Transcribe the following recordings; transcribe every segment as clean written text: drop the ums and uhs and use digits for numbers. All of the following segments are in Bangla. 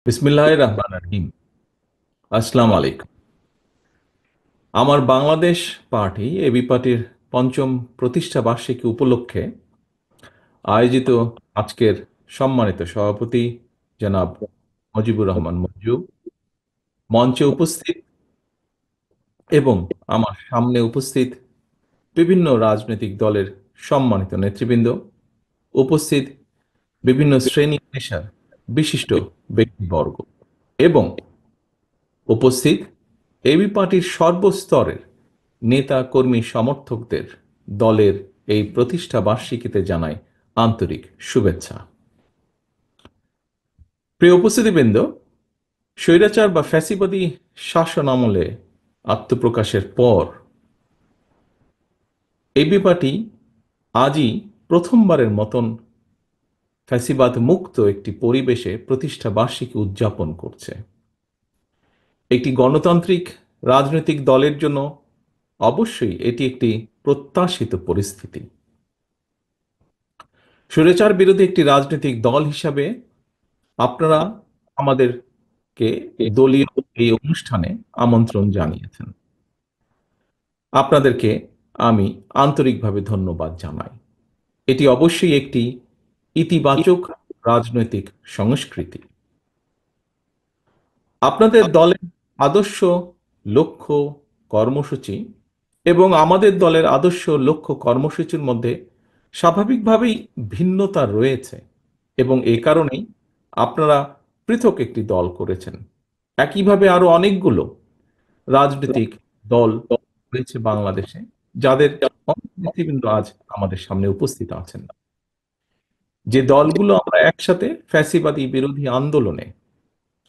বিসমিল্লাহির রহমানির রহিম। আসসালামু আলাইকুম। আমার বাংলাদেশ পার্টি এবি পার্টির পঞ্চম প্রতিষ্ঠা বার্ষিকী উপলক্ষে আয়োজিত আজকের সম্মানিত সভাপতি জনাব মুজিবুর রহমান মঞ্জু, মঞ্চে উপস্থিত এবং আমার সামনে উপস্থিত বিভিন্ন রাজনৈতিক দলের সম্মানিত নেতৃবৃন্দ, উপস্থিত বিভিন্ন শ্রেণী পেশার বিশিষ্ট ব্যক্তিবর্গ এবং উপস্থিত এবি পার্টির সর্বস্তরের নেতা কর্মী সমর্থকদের দলের এই প্রতিষ্ঠা বার্ষিকীতে জানাই আন্তরিক শুভেচ্ছা। প্রিয় উপস্থিতিবৃন্দ, স্বৈরাচার বা ফ্যাসিবাদী শাসন আমলে আত্মপ্রকাশের পর এবি পার্টি আজই প্রথমবারের মতন ফ্যাসিবাদ মুক্ত একটি পরিবেশে প্রতিষ্ঠা বার্ষিকী উদযাপন করছে। একটি গণতান্ত্রিক রাজনৈতিক দলের জন্য অবশ্যই এটি একটি প্রত্যাশিত পরিস্থিতি। স্বৈরাচার বিরোধী একটি রাজনৈতিক দল হিসাবে আপনারা আমাদেরকে দলীয় এই অনুষ্ঠানে আমন্ত্রণ জানিয়েছেন। আপনাদেরকে আমি আন্তরিকভাবে ধন্যবাদ জানাই। এটি অবশ্যই একটি ইতিবাচক রাজনৈতিক সংস্কৃতি। আপনাদের দলের আদর্শ, লক্ষ্য, কর্মসূচি এবং আমাদের দলের আদর্শ, লক্ষ্য, কর্মসূচির মধ্যে স্বাভাবিকভাবেই ভিন্নতা রয়েছে এবং এ কারণেই আপনারা পৃথক একটি দল করেছেন। একইভাবে আরো অনেকগুলো রাজনৈতিক দল রয়েছে বাংলাদেশে, যাদের অনেক নেতৃবৃন্দ আজ আমাদের সামনে উপস্থিত আছেন। যে দলগুলো আমরা একসাথে ফ্যাসিবাদী বিরোধী আন্দোলনে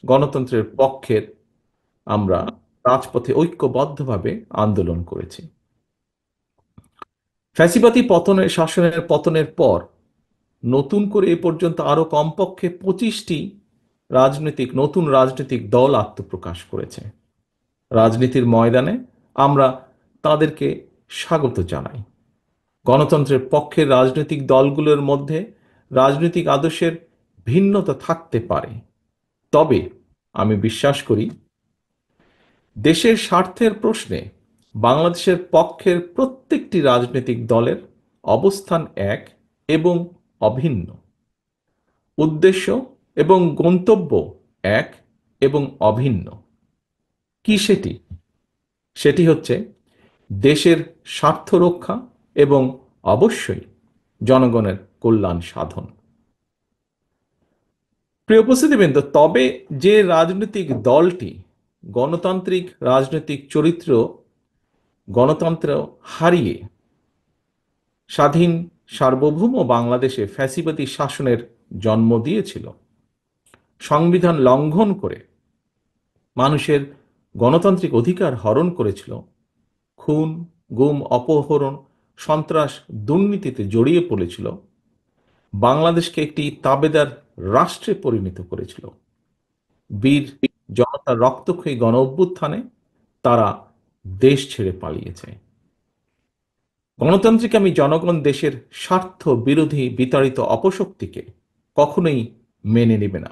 গণতন্ত্রের পক্ষের আমরা রাজপথে ঐক্যবদ্ধভাবে আন্দোলন করেছি। ফ্যাসিবাদী শাসনের পতনের পর নতুন করে এ পর্যন্ত আরো কমপক্ষে 25টি নতুন রাজনৈতিক দল আত্মপ্রকাশ করেছে। রাজনীতির ময়দানে আমরা তাদেরকে স্বাগত জানাই। গণতন্ত্রের পক্ষের রাজনৈতিক দলগুলোর মধ্যে রাজনৈতিক আদর্শের ভিন্নতা থাকতে পারে, তবে আমি বিশ্বাস করি দেশের স্বার্থের প্রশ্নে বাংলাদেশের পক্ষের প্রত্যেকটি রাজনৈতিক দলের অবস্থান এক এবং অভিন্ন। উদ্দেশ্য এবং গন্তব্য এক এবং অভিন্ন। কি সেটি? সেটি হচ্ছে দেশের স্বার্থ রক্ষা এবং অবশ্যই জনগণের কল্যাণ সাধন। প্রিয় উপস্থিতিবৃন্দ, তবে যে রাজনৈতিক দলটি গণতান্ত্রিক রাজনৈতিক চরিত্র, গণতন্ত্র হারিয়ে স্বাধীন সার্বভৌম বাংলাদেশে ফ্যাসিবাদী শাসনের জন্ম দিয়েছিল, সংবিধান লঙ্ঘন করে মানুষের গণতান্ত্রিক অধিকার হরণ করেছিল, খুন, গুম, অপহরণ, সন্ত্রাস, দুর্নীতিতে জড়িয়ে পড়েছিল, বাংলাদেশকে একটি তাবেদার রাষ্ট্রে পরিণত করেছিল, বীর জনতার রক্তক্ষয়ী গণ অভ্যুত্থানে তারা দেশ ছেড়ে পালিয়েছে। গণতান্ত্রিক আমি জনগণ দেশের স্বার্থ বিরোধী বিতাড়িত অপশক্তিকে কখনোই মেনে নেবে না,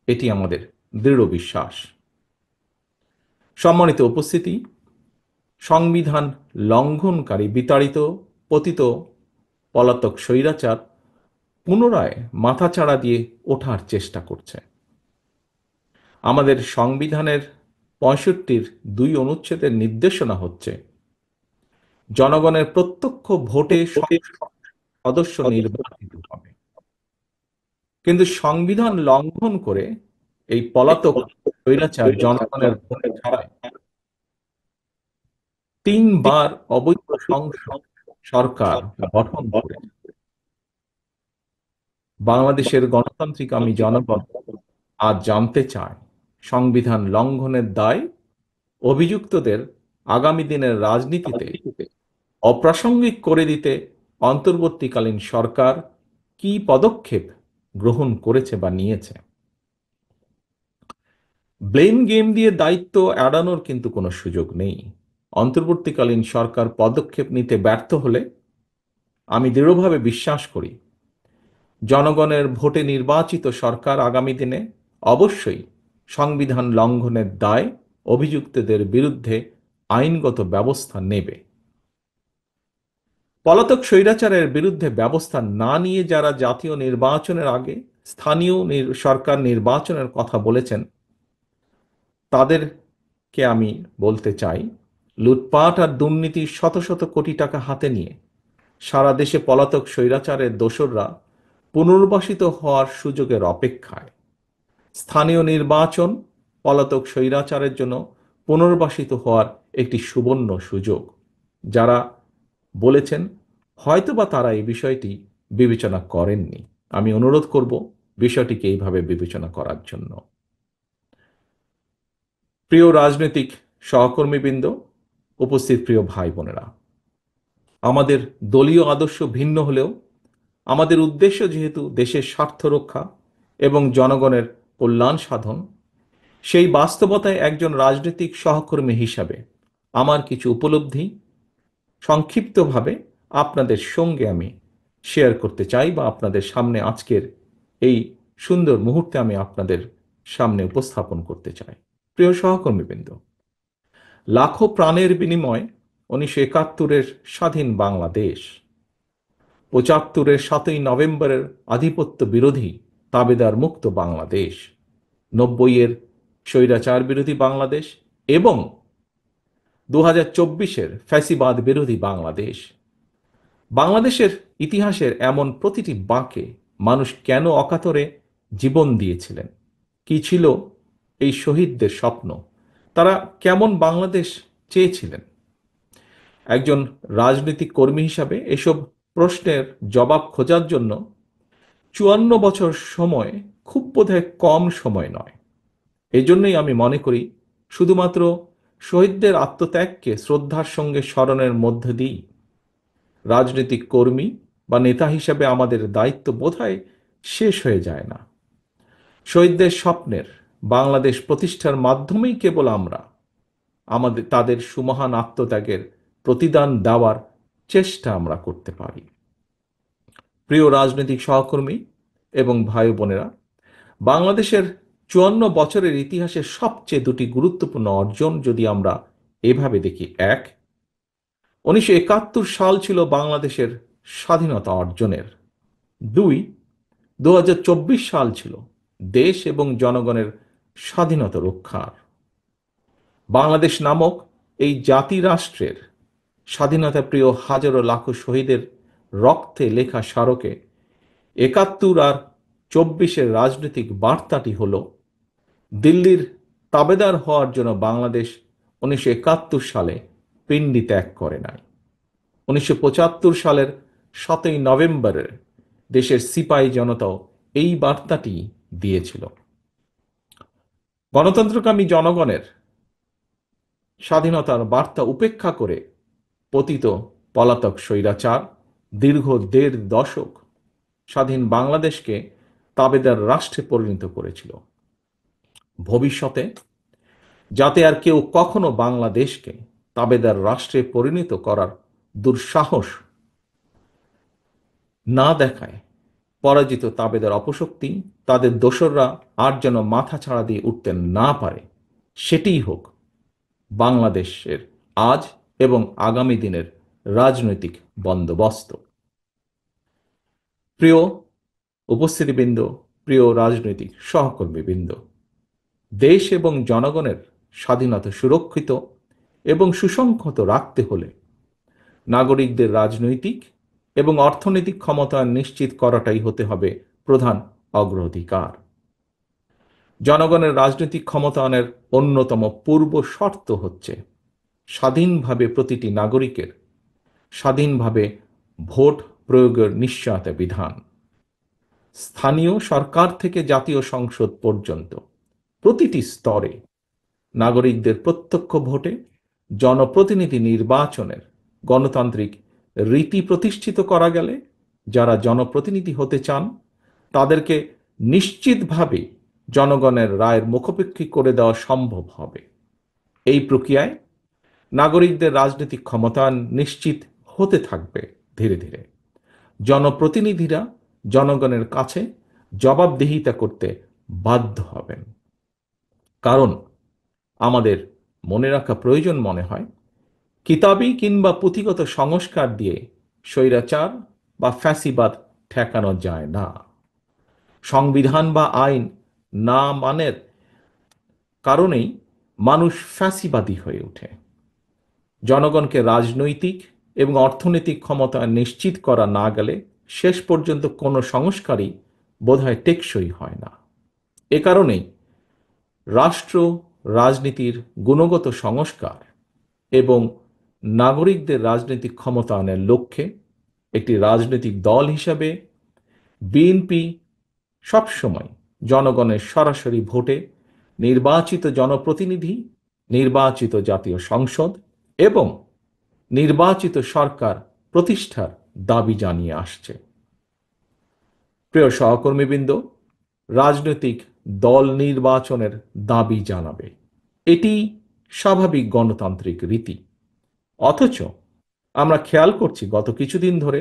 এটি আমাদের দৃঢ় বিশ্বাস। সম্মানিত উপস্থিতি, সংবিধান লঙ্ঘনকারী বিতাড়িত পতিত পলাতক স্বৈরাচার পুনরায় মাথাচাড়া দিয়ে ওঠার চেষ্টা করছে। আমাদের সংবিধানের 65-র 2 অনুচ্ছেদের নির্দেশনা হচ্ছে জনগণের প্রত্যক্ষ ভোটে সদস্য নির্বাচিত হবে। কিন্তু সংবিধান লঙ্ঘন করে এই পলাতক স্বৈরাচার জনগণের ভোট ছাড়াই 3বার অবৈধ সংসদ সরকার গঠন করে বাংলাদেশের গণতান্ত্রিক আমি জনগণ আজ জানতে চায় সংবিধান লঙ্ঘনের দায় অভিযুক্তদের আগামী দিনের রাজনীতিতে অপ্রাসঙ্গিক করে দিতে অন্তর্বর্তীকালীন সরকার কি পদক্ষেপ গ্রহণ করেছে বা নিয়েছে। ব্লেম গেম দিয়ে দায়িত্ব এড়ানোর কিন্তু কোনো সুযোগ নেই। অন্তর্বর্তীকালীন সরকার পদক্ষেপ নিতে ব্যর্থ হলে আমি দৃঢ়ভাবে বিশ্বাস করি জনগণের ভোটে নির্বাচিত সরকার আগামী দিনে অবশ্যই সংবিধান লঙ্ঘনের দায় অভিযুক্তদের বিরুদ্ধে আইনগত ব্যবস্থা নেবে। পলাতক স্বৈরাচারের বিরুদ্ধে ব্যবস্থা না নিয়ে যারা জাতীয় নির্বাচনের আগে স্থানীয় সরকার নির্বাচনের কথা বলেছেন, তাদেরকে আমি বলতে চাই, লুটপাট আর দুর্নীতির শত শত কোটি টাকা হাতে নিয়ে সারা দেশে পলাতক স্বৈরাচারের দোসররা পুনর্বাসিত হওয়ার সুযোগের অপেক্ষায়। স্থানীয় নির্বাচন পলাতক স্বৈরাচারের জন্য পুনর্বাসিত হওয়ার একটি সুবর্ণ সুযোগ। যারা বলেছেন হয়তোবা তারা এই বিষয়টি বিবেচনা করেননি। আমি অনুরোধ করব বিষয়টিকে এইভাবে বিবেচনা করার জন্য। প্রিয় রাজনৈতিক সহকর্মীবৃন্দ, উপস্থিত প্রিয় ভাই বোনেরা, আমাদের দলীয় আদর্শ ভিন্ন হলেও আমাদের উদ্দেশ্য যেহেতু দেশের স্বার্থ রক্ষা এবং জনগণের কল্যাণ সাধন, সেই বাস্তবতায় একজন রাজনৈতিক সহকর্মী হিসাবে আমার কিছু উপলব্ধি সংক্ষিপ্তভাবে আপনাদের সঙ্গে আমি শেয়ার করতে চাই, বা আপনাদের সামনে আজকের এই সুন্দর মুহূর্তে আমি আপনাদের সামনে উপস্থাপন করতে চাই। প্রিয় সহকর্মীবৃন্দ, লাখো প্রাণের বিনিময়ে 1971-এর স্বাধীন বাংলাদেশ, 75-এর 7ই নভেম্বরের আধিপত্য বিরোধী তাবেদার মুক্ত বাংলাদেশ, 90-এর স্বৈরাচার বিরোধী বাংলাদেশ এবং 2024-এর ফ্যাসিবাদ বিরোধী বাংলাদেশ। বাংলাদেশের ইতিহাসের এমন প্রতিটি বাঁকে মানুষ কেন অকাতরে জীবন দিয়েছিলেন, কি ছিল এই শহীদদের স্বপ্ন, তারা কেমন বাংলাদেশ চেয়েছিলেন, একজন রাজনৈতিক কর্মী হিসাবে এসব প্রশ্নের জবাব খোঁজার জন্য 54 বছর সময় খুব বোধহয় কম সময় নয়। এই জন্যই আমি মনে করি শুধুমাত্র শহীদদের আত্মত্যাগকে শ্রদ্ধার সঙ্গে স্মরণের মধ্য দিয়েই রাজনৈতিক কর্মী বা নেতা হিসাবে আমাদের দায়িত্ব বোধহয় শেষ হয়ে যায় না। শহীদদের স্বপ্নের বাংলাদেশ প্রতিষ্ঠার মাধ্যমেই কেবল আমরা তাদের সুমহান আত্মত্যাগের প্রতিদান দেওয়ার চেষ্টা আমরা করতে পারি। প্রিয় রাজনৈতিক সহকর্মী এবং ভাই বোনেরা, বাংলাদেশের 54 বছরের ইতিহাসের সবচেয়ে দুটি গুরুত্বপূর্ণ অর্জন যদি আমরা এভাবে দেখি: 1, 1971 সাল ছিল বাংলাদেশের স্বাধীনতা অর্জনের। 2, 2024 সাল ছিল দেশ এবং জনগণের স্বাধীনতা রক্ষার। বাংলাদেশ নামক এই জাতি রাষ্ট্রের স্বাধীনতা প্রিয় হাজারো লাখো শহীদের রক্তে লেখা স্মারকে 71 আর 24-এর রাজনৈতিক বার্তাটি হল, দিল্লির তাবেদার হওয়ার জন্য বাংলাদেশ 1971 সালে পিণ্ডি ত্যাগ করে নাই। 1975 সালের 7ই নভেম্বরের দেশের সিপাহী জনতাও এই বার্তাটি দিয়েছিল। গণতন্ত্রকামী জনগণের স্বাধীনতার বার্তা উপেক্ষা করে পতিত পলাতক স্বৈরাচার দীর্ঘ 1.5 দশক স্বাধীন বাংলাদেশকে তাবেদার রাষ্ট্রে পরিণত করেছিল। ভবিষ্যতে যাতে আর কেউ কখনো বাংলাদেশকে তাবেদার রাষ্ট্রে পরিণত করার দুঃসাহস না দেখায়, পরাজিত তাবেদার অপশক্তি তাদের দোসররা আর যেন মাথা ছাড়া দিয়ে উঠতে না পারে, সেটিই হোক বাংলাদেশের আজ এবং আগামী দিনের রাজনৈতিক বন্দোবস্ত। প্রিয় উপস্থিতিবৃন্দ, প্রিয় রাজনৈতিক সহকর্মীবৃন্দ, দেশ এবং জনগণের স্বাধীনতা সুরক্ষিত এবং সুসংহত রাখতে হলে নাগরিকদের রাজনৈতিক এবং অর্থনৈতিক ক্ষমতা নিশ্চিত করাটাই হতে হবে প্রধান অগ্রাধিকার। জনগণের রাজনৈতিক ক্ষমতায়নের অন্যতম পূর্ব শর্ত হচ্ছে স্বাধীনভাবে প্রতিটি নাগরিকের স্বাধীনভাবে ভোট প্রয়োগের নিশ্চয়তা বিধান। স্থানীয় সরকার থেকে জাতীয় সংসদ পর্যন্ত প্রতিটি স্তরে নাগরিকদের প্রত্যক্ষ ভোটে জনপ্রতিনিধি নির্বাচনের গণতান্ত্রিক রীতি প্রতিষ্ঠিত করা গেলে যারা জনপ্রতিনিধি হতে চান তাদেরকে নিশ্চিতভাবে জনগণের রায়ের মুখোপেক্ষী করে দেওয়া সম্ভব হবে। এই প্রক্রিয়ায় নাগরিকদের রাজনৈতিক ক্ষমতায়ন নিশ্চিত হতে থাকবে। ধীরে ধীরে জনপ্রতিনিধিরা জনগণের কাছে জবাবদিহিতা করতে বাধ্য হবেন। কারণ আমাদের মনে রাখা প্রয়োজন মনে হয়, কিতাবি কিংবা পুঁথিগত সংস্কার দিয়ে স্বৈরাচার বা ফ্যাসিবাদ ঠেকানো যায় না। সংবিধান বা আইন না মানের কারণেই মানুষ ফ্যাসিবাদী হয়ে ওঠে। জনগণকে রাজনৈতিক এবং অর্থনৈতিক ক্ষমতা নিশ্চিত করা না গেলে শেষ পর্যন্ত কোনো সংস্কারই বোধহয় টেকসই হয় না। এ কারণেই রাষ্ট্র রাজনীতির গুণগত সংস্কার এবং নাগরিকদের রাজনৈতিক ক্ষমতায়নের লক্ষ্যে একটি রাজনৈতিক দল হিসাবে বিএনপি সবসময় জনগণের সরাসরি ভোটে নির্বাচিত জনপ্রতিনিধি, নির্বাচিত জাতীয় সংসদ এবং নির্বাচিত সরকার প্রতিষ্ঠার দাবি জানিয়ে আসছে। প্রিয় সহকর্মীবৃন্দ, রাজনৈতিক দল নির্বাচনের দাবি জানাবে, এটি স্বাভাবিক গণতান্ত্রিক রীতি। অথচ আমরা খেয়াল করছি গত কিছুদিন ধরে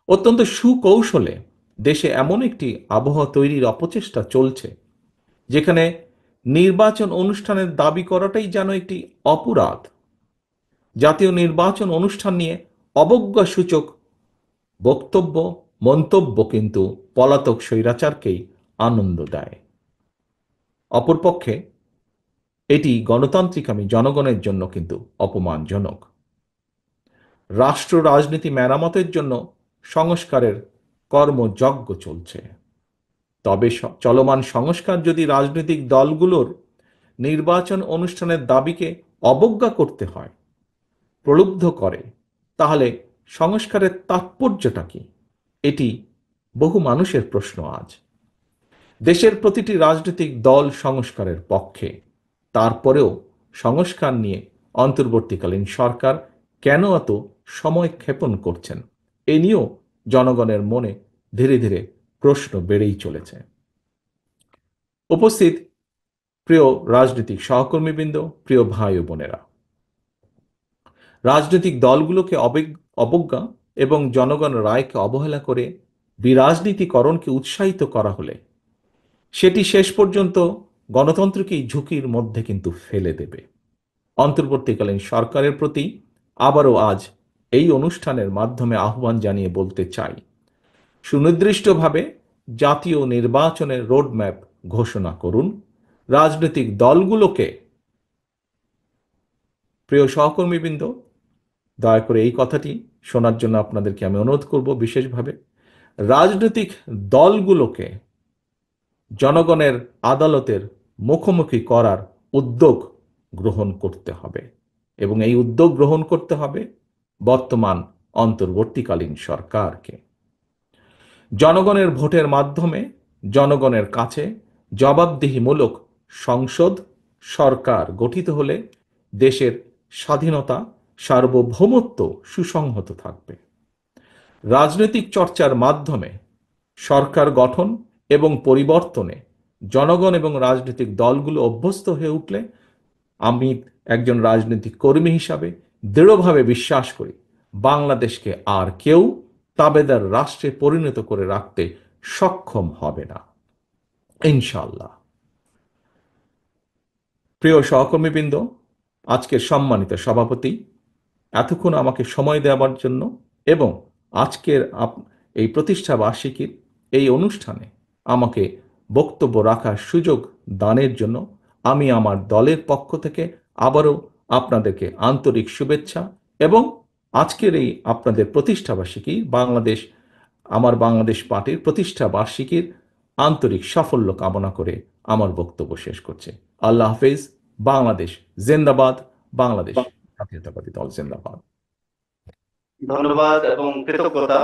অত্যন্ত সুকৌশলে দেশে এমন একটি আবহাওয়া তৈরির অপচেষ্টা চলছে, যেখানে নির্বাচন অনুষ্ঠানের দাবি করাটাই যেন একটি অপরাধ। জাতীয় নির্বাচন অনুষ্ঠান নিয়ে অবজ্ঞাসূচক বক্তব্য, মন্তব্য কিন্তু পলাতক স্বৈরাচারকেই আনন্দ দেয়। অপরপক্ষে এটি গণতান্ত্রিকামী জনগণের জন্য কিন্তু অপমানজনক। রাষ্ট্র রাজনীতি মেরামতের জন্য সংস্কারের কর্মযজ্ঞ চলছে। তবে চলমান সংস্কার যদি রাজনৈতিক দলগুলোর নির্বাচন অনুষ্ঠানের দাবিকে অবজ্ঞা করতে হয়, প্রলুব্ধ করে, তাহলে সংস্কারের তাৎপর্যটা কি? এটি বহু মানুষের প্রশ্ন আজ। দেশের প্রতিটি রাজনৈতিক দল সংস্কারের পক্ষে, তারপরেও সংস্কার নিয়ে অন্তর্বর্তীকালীন সরকার কেন এত সময় ক্ষেপণ করছেন, এ নিয়েও জনগণের মনে ধীরে ধীরে প্রশ্ন বেড়েই চলেছে। উপস্থিত প্রিয় রাজনৈতিক সহকর্মীবৃন্দ, প্রিয় ভাই ও বোনেরা, রাজনৈতিক দলগুলোকে অবজ্ঞা এবং জনগণের রায়কে অবহেলা করে বিরাজনীতিকরণকে উৎসাহিত করা হলে সেটি শেষ পর্যন্ত গণতন্ত্রকেই ঝুঁকির মধ্যে কিন্তু ফেলে দেবে। অন্তর্বর্তীকালীন সরকারের প্রতি আবারও আজ এই অনুষ্ঠানের মাধ্যমে আহ্বান জানিয়ে বলতে চাই, সুনির্দিষ্টভাবে জাতীয় নির্বাচনের রোডম্যাপ ঘোষণা করুন। রাজনৈতিক দলগুলোকে, প্রিয় সহকর্মীবৃন্দ, দয়া করে এই কথাটি শোনার জন্য আপনাদেরকে আমি অনুরোধ করব বিশেষভাবে, রাজনৈতিক দলগুলোকে জনগণের আদালতের মুখোমুখি করার উদ্যোগ গ্রহণ করতে হবে এবং এই উদ্যোগ গ্রহণ করতে হবে বর্তমান অন্তর্বর্তীকালীন সরকারকে। জনগণের ভোটের মাধ্যমে জনগণের কাছে জবাবদিহিমূলক সংসদ সরকার গঠিত হলে দেশের স্বাধীনতা, সার্বভৌমত্ব সুসংহত থাকবে। রাজনৈতিক চর্চার মাধ্যমে সরকার গঠন এবং পরিবর্তনে জনগণ এবং রাজনৈতিক দলগুলো অভ্যস্ত হয়ে উঠলে আমি একজন রাজনৈতিক কর্মী হিসাবে দৃঢ়ভাবে বিশ্বাস করি, বাংলাদেশকে আর কেউ তাবেদার রাষ্ট্রে পরিণত করে রাখতে সক্ষম হবে না, ইনশাআল্লাহ। প্রিয় সহকর্মীবৃন্দ, আজকের সম্মানিত সভাপতি, এতক্ষণ আমাকে সময় দেওয়ার জন্য এবং আজকের এই প্রতিষ্ঠা বার্ষিকীর এই অনুষ্ঠানে আমাকে বক্তব্য রাখার সুযোগ দানের জন্য আমি আমার দলের পক্ষ থেকে আবারও আপনাদেরকে আন্তরিক শুভেচ্ছা এবং আজকের এই আপনাদের প্রতিষ্ঠা বার্ষিকী আমার বাংলাদেশ পার্টির প্রতিষ্ঠা বার্ষিকীর আন্তরিক সাফল্য কামনা করে আমার বক্তব্য শেষ করছে। আল্লাহ হাফেজ। বাংলাদেশ জিন্দাবাদ। বাংলাদেশ জাতীয়তাবাদী দল জিন্দাবাদ। ধন্যবাদ এবং কৃতজ্ঞতা।